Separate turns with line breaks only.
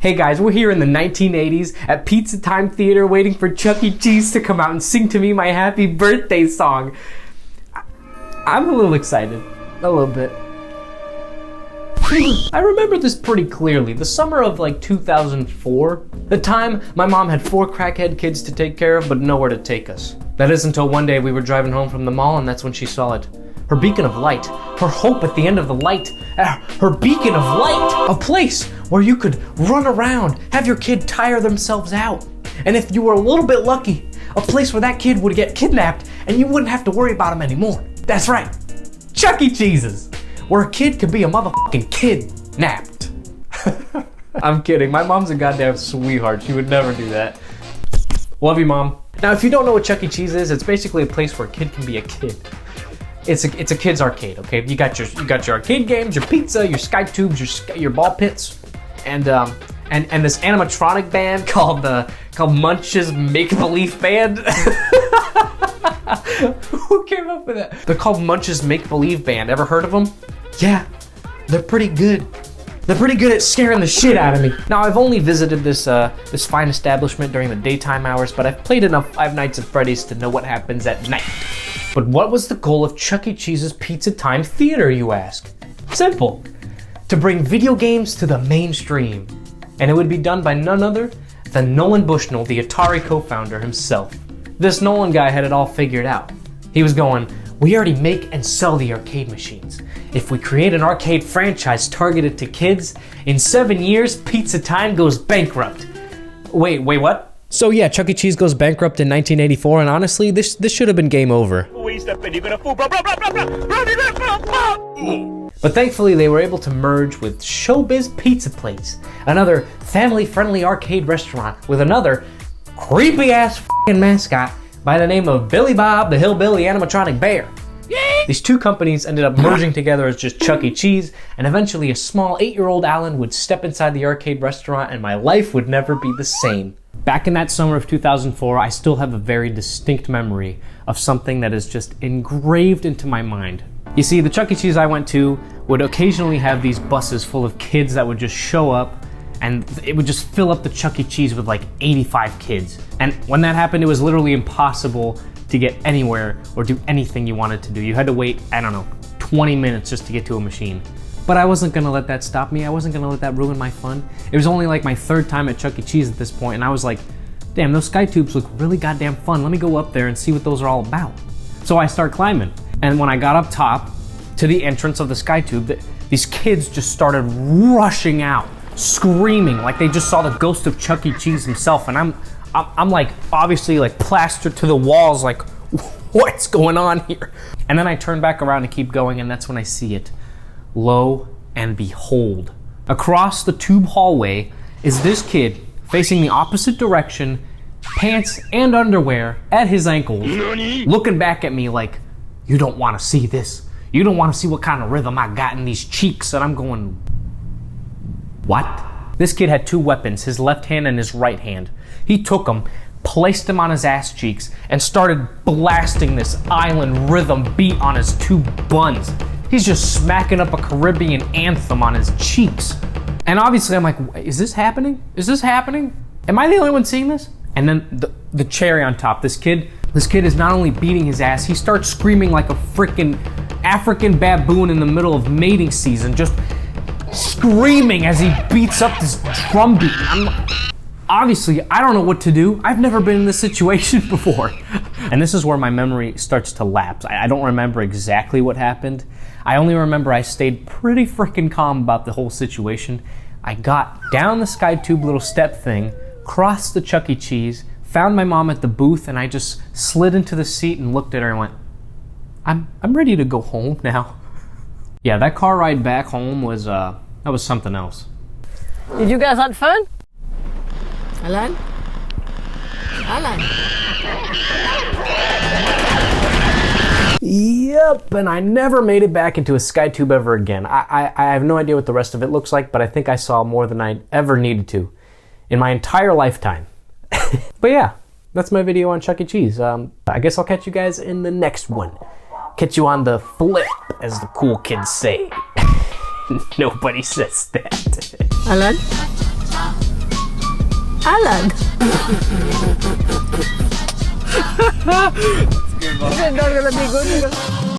Hey guys, we're here in the 1980s at Pizza Time Theater waiting for Chuck E. Cheese to come out and sing to me my happy birthday song. I'm a little excited. A little bit. I remember this pretty clearly. The summer of like 2004. The time my mom had 4 crackhead kids to take care of but nowhere to take us. That is until one day we were driving home from the mall and that's when she saw it. Her beacon of light. Her hope at the end of the light. Her beacon of light. A place where you could run around, have your kid tire themselves out. And if you were a little bit lucky, a place where that kid would get kidnapped and you wouldn't have to worry about him anymore. That's right, Chuck E. Cheese's, where a kid could be a motherfucking kidnapped. I'm kidding, my mom's a goddamn sweetheart. She would never do that. Love you, Mom. Now, if you don't know what Chuck E. Cheese is, it's basically a place where a kid can be a kid. It's a kid's arcade, okay? You got your arcade games, your pizza, your sky tubes, your ball pits, and this animatronic band called Munch's Make Believe Band. Who came up with that? They're called Munch's Make Believe Band. Ever heard of them? Yeah, they're pretty good. They're pretty good at scaring the shit out of me. Now, I've only visited this fine establishment during the daytime hours, but I've played enough Five Nights at Freddy's to know what happens at night. But what was the goal of Chuck E. Cheese's Pizza Time Theater, you ask? Simple. To bring video games to the mainstream. And it would be done by none other than Nolan Bushnell, the Atari co-founder himself. This Nolan guy had it all figured out. He was going, we already make and sell the arcade machines. If we create an arcade franchise targeted to kids, in 7 years, Pizza Time goes bankrupt. Wait, what? So yeah, Chuck E. Cheese goes bankrupt in 1984, and honestly, this should have been game over. But thankfully, they were able to merge with Showbiz Pizza Place, another family-friendly arcade restaurant with another creepy-ass f***ing mascot by the name of Billy Bob the Hillbilly Animatronic Bear. These two companies ended up merging together as just Chuck E. Cheese, and eventually a small 8-year-old Alan would step inside the arcade restaurant and my life would never be the same. Back in that summer of 2004, I still have a very distinct memory of something that is just engraved into my mind. You see, the Chuck E. Cheese I went to would occasionally have these buses full of kids that would just show up and it would just fill up the Chuck E. Cheese with like 85 kids. And when that happened, it was literally impossible to get anywhere or do anything you wanted to do. You had to wait, I don't know, 20 minutes just to get to a machine. But I wasn't gonna let that stop me. I wasn't gonna let that ruin my fun. It was only like my 3rd time at Chuck E. Cheese at this point, and I was like, damn, those sky tubes look really goddamn fun. Let me go up there and see what those are all about. So I start climbing. And when I got up top to the entrance of the sky tube, these kids just started rushing out, screaming like they just saw the ghost of Chuck E. Cheese himself. And I'm like, obviously like plastered to the walls, like, what's going on here? And then I turn back around to keep going, and that's when I see it. Lo and behold, across the tube hallway is this kid facing the opposite direction, pants and underwear at his ankles, looking back at me like, you don't want to see this. You don't want to see what kind of rhythm I got in these cheeks. And I'm going, what? This kid had 2 weapons, his left hand and his right hand. He took them, placed them on his ass cheeks, and started blasting this island rhythm beat on his 2 buns. He's just smacking up a Caribbean anthem on his cheeks. And obviously I'm like, is this happening? Is this happening? Am I the only one seeing this? And then the cherry on top, this kid is not only beating his ass, he starts screaming like a freaking African baboon in the middle of mating season, just screaming as he beats up this drum beat. Obviously, I don't know what to do. I've never been in this situation before. And this is where my memory starts to lapse. I don't remember exactly what happened. I only remember I stayed pretty freaking calm about the whole situation. I got down the sky tube little step thing, crossed the Chuck E. Cheese, found my mom at the booth, and I just slid into the seat and looked at her and went, I'm ready to go home now. Yeah, that car ride back home was, that was something else.
Did you guys have fun? Alan? Alan?
Yep, and I never made it back into a sky tube ever again. I have no idea what the rest of it looks like, but I think I saw more than I ever needed to in my entire lifetime. But yeah, that's my video on Chuck E. Cheese. I guess I'll catch you guys in the next one. Catch you on the flip, as the cool kids say. Nobody says that.
Alan? Alan.
It's good, Mom.
Is it not gonna be good?